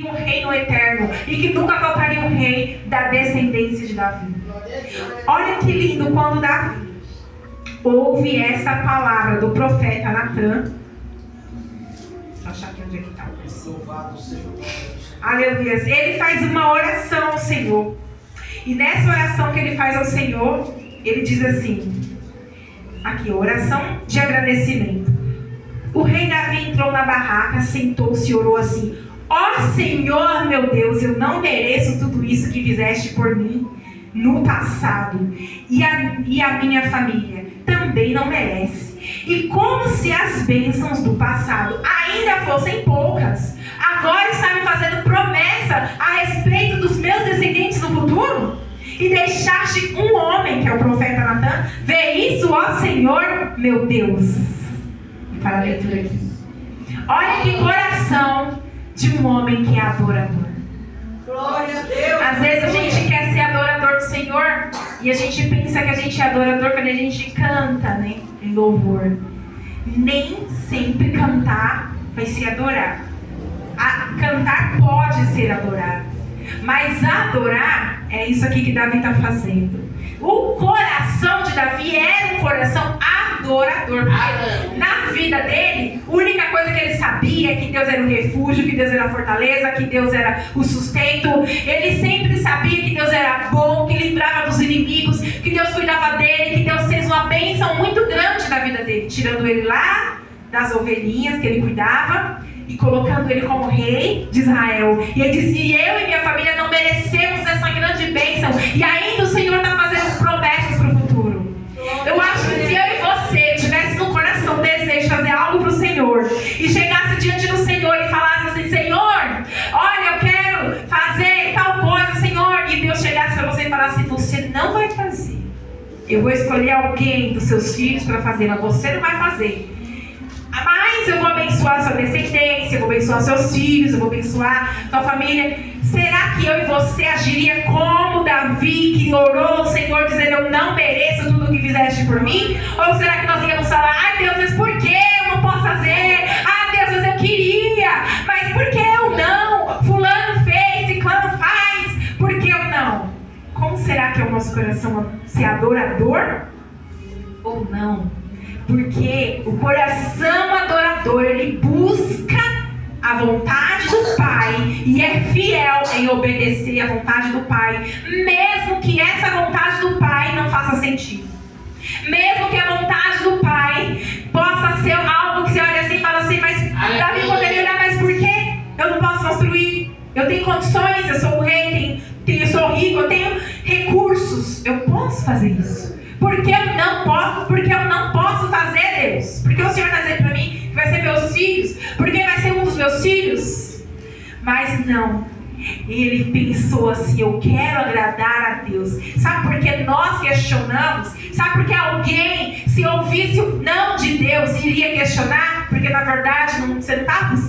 um reino eterno e que nunca faltaria um rei da descendência de Davi. Olha que lindo quando Davi ouve essa palavra do profeta Natan. Deixa eu achar aqui onde é que está o versículo. Louvado seja o nome do Senhor. Aleluia. Ele faz uma oração ao Senhor. E nessa oração que ele faz ao Senhor, ele diz assim, aqui, oração de agradecimento. O rei Davi entrou na barraca, sentou-se e orou assim: ó Senhor meu Deus, eu não mereço tudo isso que fizeste por mim no passado, e a minha família também não merece. E como se as bênçãos do passado ainda fossem poucas, agora está me fazendo promessa a respeito dos meus descendentes no futuro? E deixaste um homem, que é o profeta Natan, ver isso, ó Senhor meu Deus. E para a leitura aqui. Olha que coração de um homem que é adorador. Glória a Deus. Às vezes a gente quer ser adorador do Senhor e a gente pensa que a gente é adorador quando a gente canta, né? Em louvor. Nem sempre cantar vai ser adorar. Cantar pode ser adorar, mas adorar é isso aqui que Davi está fazendo. O coração de Davi era um coração adorador. Na vida dele, a única coisa que ele sabia é que Deus era o refúgio, que Deus era a fortaleza, que Deus era o sustento. Ele sempre sabia que Deus era bom, que livrava dos inimigos, que Deus cuidava dele, que Deus fez uma bênção muito grande na vida dele, tirando ele lá das ovelhinhas que ele cuidava e colocando ele como rei de Israel. E ele disse: eu e minha família não merecemos essa grande bênção, e ainda o Senhor está fazendo promessas para o futuro. Eu acho que se eu e você tivesse no coração o desejo de fazer algo para o Senhor e chegasse diante do Senhor e falasse assim: Senhor, olha, eu quero fazer tal coisa, Senhor, e Deus chegasse para você e falasse: você não vai fazer, eu vou escolher alguém dos seus filhos para fazer, mas você não vai fazer. Mas eu vou abençoar a sua descendência, eu vou abençoar seus filhos, eu vou abençoar a sua família. Será que eu e você agiria como Davi, que orou ao Senhor dizendo: eu não mereço tudo o que fizeste por mim? Ou será que nós íamos falar: ai Deus, mas por que eu não posso fazer? Ah Deus, mas eu queria, mas por que eu não? Fulano fez, ciclano faz, por que eu não? Como será que é o nosso coração? Ser adorador ou não? Porque o coração adorador, ele busca a vontade do Pai e é fiel em obedecer à vontade do Pai, mesmo que essa vontade do Pai não faça sentido. Mesmo que a vontade do Pai possa ser algo que você olha assim e fala assim: mas Davi poderia olhar, mas por que eu não posso construir? Eu tenho condições, eu sou o rei, eu sou rico, eu tenho recursos, eu posso fazer isso. Por que eu não posso? Porque eu não posso fazer, Deus. Porque o Senhor está dizendo para mim que vai ser meus filhos. Porque vai ser um dos meus filhos. Mas não. Ele pensou assim: eu quero agradar a Deus. Sabe por que nós questionamos? Sabe por que alguém, se ouvisse o não de Deus, iria questionar? Porque na verdade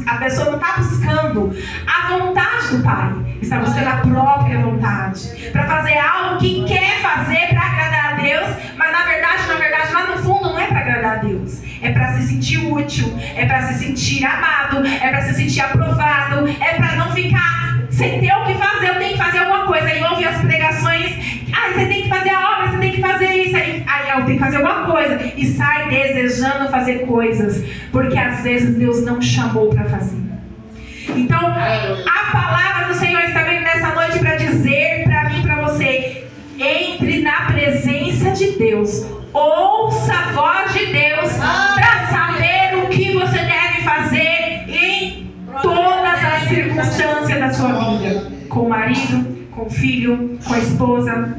a pessoa não está buscando a vontade do Pai. Está buscando a própria vontade. Para fazer algo que quer fazer para agradar a Deus. Mas na verdade, lá no fundo não é para agradar a Deus. É para se sentir útil. É para se sentir amado. É para se sentir aprovado. É para não ficar sem ter o que fazer. Eu tenho que fazer alguma coisa. E ouve as pregações: ah, você tem que fazer a obra, você tem que fazer isso. Aí eu tenho que fazer alguma coisa. E sai desejando fazer coisas. Porque às vezes Deus não chamou para fazer. Então, a palavra do Senhor está vindo nessa noite para dizer para mim e para você: entre na presença de Deus, ouça a voz de Deus para saber o que você deve fazer em todas as circunstâncias da sua vida. Com o marido, com o filho, com a esposa,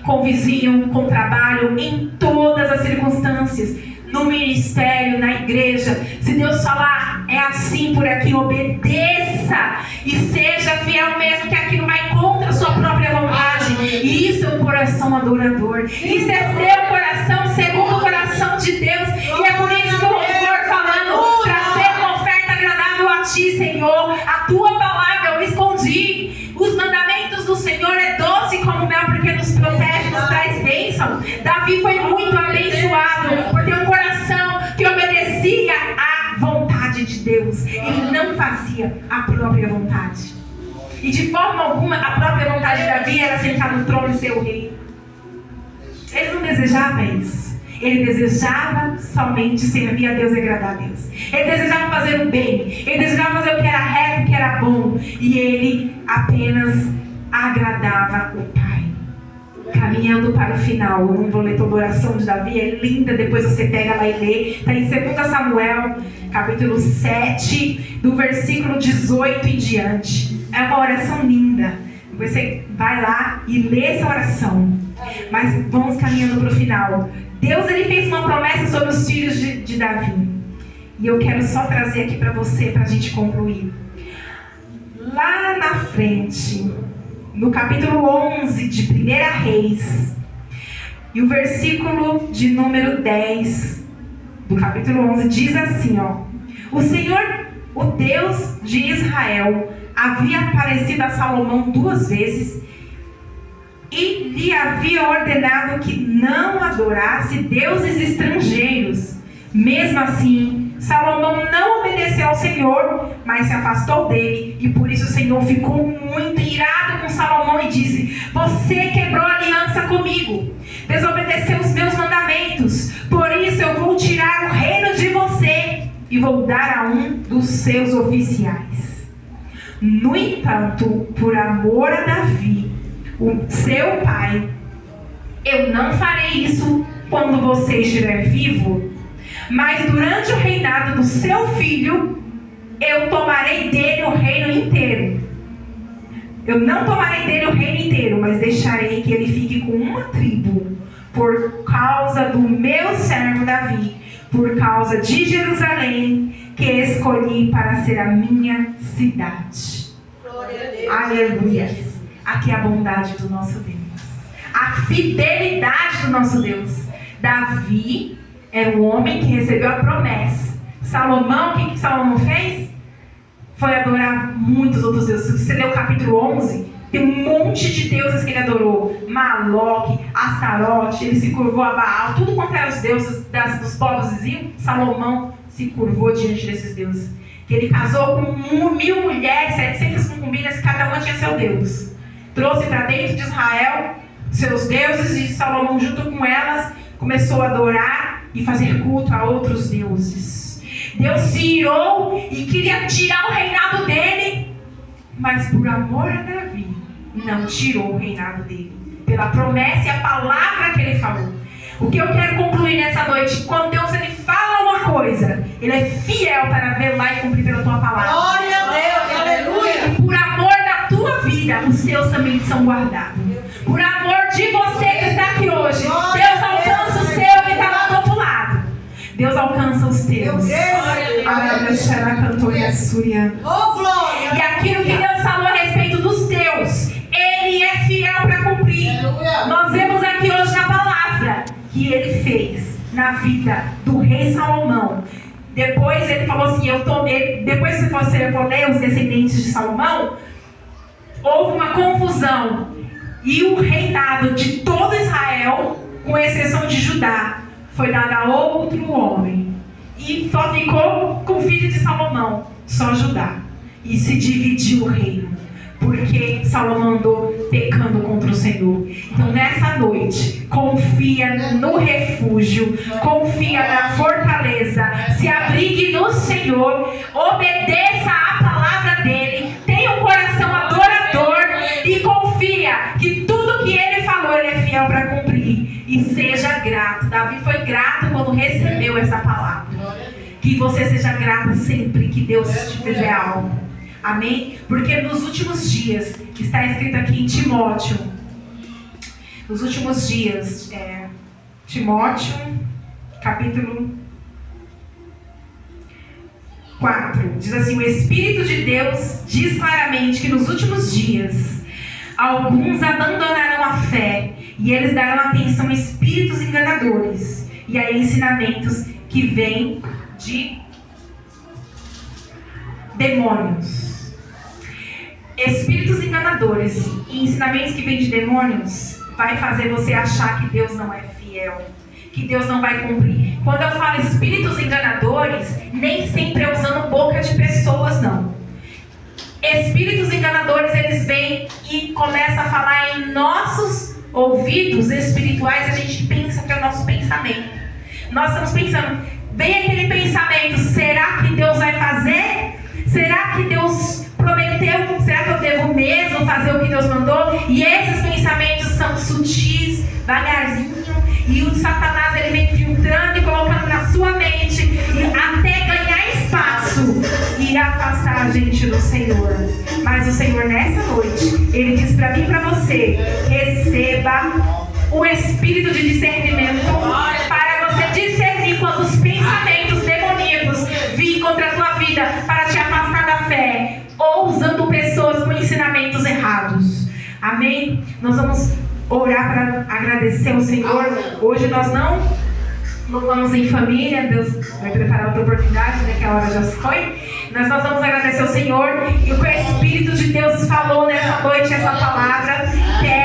com o vizinho, com o trabalho, em todas as circunstâncias. No ministério, na igreja, se Deus falar, é assim por aqui, obedeça e seja fiel mesmo que aquilo vai contra a sua própria vontade. E isso é um coração adorador. Isso é seu coração segundo o coração de Deus. E é por isso que o louvor falando: para ser uma oferta agradável a ti, Senhor, a tua palavra eu escondi. Os mandamentos do Senhor é doce como mel, porque nos protege, nos traz bênção. Davi foi muito abençoado por ter um coração que obedecia à vontade de Deus. Ele não fazia a própria vontade. vontade. E de forma alguma, a própria vontade de Davi era sentar no trono e ser o rei. Ele não desejava isso. Ele desejava somente servir a Deus e agradar a Deus. Ele desejava fazer o bem. Ele desejava fazer o que era reto, o que era bom. E ele apenas agradava o Pai. Caminhando para o final. Eu não vou ler toda a oração de Davi, é linda. Depois você pega lá e lê. Está em 2 Samuel, capítulo 7, do versículo 18 em diante. É uma oração linda. Você vai lá e lê essa oração. Mas vamos caminhando para o final. Deus, ele fez uma promessa sobre os filhos de Davi. E eu quero só trazer aqui para você, para a gente concluir. Lá na frente, no capítulo 11 de 1 Reis, e o versículo de número 10 do capítulo 11 diz assim, ó: o Senhor, o Deus de Israel, havia aparecido a Salomão 2 vezes e lhe havia ordenado que não adorasse deuses estrangeiros. Mesmo assim, Salomão não obedeceu ao Senhor, mas se afastou dele, e por isso o Senhor ficou muito irado com Salomão e disse: você quebrou a aliança comigo, desobedeceu os meus mandamentos, por isso eu vou tirar o reino de você e vou dar a um dos seus oficiais. No entanto, por amor a Davi, o seu pai, eu não farei isso quando você estiver vivo, mas durante o reinado do seu filho, eu tomarei dele o reino inteiro. Eu não tomarei dele o reino inteiro, mas deixarei que ele fique com uma tribo, por causa do meu servo Davi, por causa de Jerusalém, que escolhi para ser a minha cidade. Glória a Deus. Aleluia. Aqui é a bondade do nosso Deus, a fidelidade do nosso Deus. Davi era o homem que recebeu a promessa. Salomão, o que Salomão fez? Foi adorar muitos outros deuses. Se você ler o capítulo 11, tem um monte de deuses que ele adorou. Maloque, Astarote, ele se curvou a Baal, tudo quanto eram os deuses dos povos vizinhos. Salomão se curvou diante desses deuses. Que ele casou com 1000 mulheres, 700 concubinas, cada uma tinha seu deus. Trouxe para dentro de Israel seus deuses, e Salomão, junto com elas, começou a adorar e fazer culto a outros deuses. Deus se irou e queria tirar o reinado dele, mas por amor a Davi, não tirou o reinado dele, pela promessa e a palavra que ele falou. O que eu quero concluir nessa noite: quando Deus ele fala uma coisa, ele é fiel para velar e cumprir pela tua palavra. Glória a Deus, aleluia. E por amor da tua vida, os teus também são guardados. Por amor de você que está aqui hoje, Deus alcança o seu que está lá do outro lado. Deus alcança os teus. Oh, glória. E aquilo que Deus falou a respeito dos teus, Ele é fiel para cumprir. Nós vemos aqui hoje na palavra que Ele fez na vida do rei Salomão. Depois Ele falou assim, depois se você for ler os descendentes de Salomão, houve uma confusão. E o reinado de todo Israel, com exceção de Judá, foi dado a outro homem. E só ficou com o filho de Salomão, só Judá. E se dividiu o reino, porque Salomão andou pecando contra o Senhor. Então nessa noite, confia no refúgio, confia na fortaleza, se abrigue no Senhor, obedeça à palavra dele, tenha um coração adorador e confia que tudo que ele falou, ele é fiel para cumprir. E seja grato. Davi foi grato quando recebeu essa palavra. Que você seja grato sempre que Deus te fizer algo. Amém? Porque nos últimos dias, que está escrito aqui em Timóteo, nos últimos dias, Timóteo, capítulo 4, diz assim: o Espírito de Deus diz claramente que nos últimos dias, alguns abandonarão a fé e eles darão atenção a espíritos enganadores e a ensinamentos que vêm de demônios. Espíritos enganadores e ensinamentos que vêm de demônios vai fazer você achar que Deus não é fiel, que Deus não vai cumprir. Quando eu falo espíritos enganadores, nem sempre é usando boca de pessoas, não. espíritos enganadores, eles vêm e começam a falar em nossos ouvidos espirituais. A gente pensa que é o nosso pensamento. Nós estamos pensando, vem aquele pensamento: será que Deus vai fazer? Será que Deus prometeu? Será que eu devo mesmo fazer o que Deus mandou? E esses pensamentos são sutis, devagarzinho, e o Satanás ele vem filtrando e colocando na sua mente, e até ganhar espaço e afastar a gente do Senhor. Mas o Senhor, nessa noite, Ele diz para mim e para você: receba o espírito de discernimento para você discernir quando os pensamentos demoníacos virem contra a tua vida para te afastar da fé, ou usando pessoas com ensinamentos errados. Amém? Nós vamos orar para agradecer ao Senhor. Hoje nós não louvamos em família. Deus vai preparar outra oportunidade, né, que a hora já se foi. Nós vamos agradecer ao Senhor, e o Espírito de Deus falou nessa noite essa palavra, que é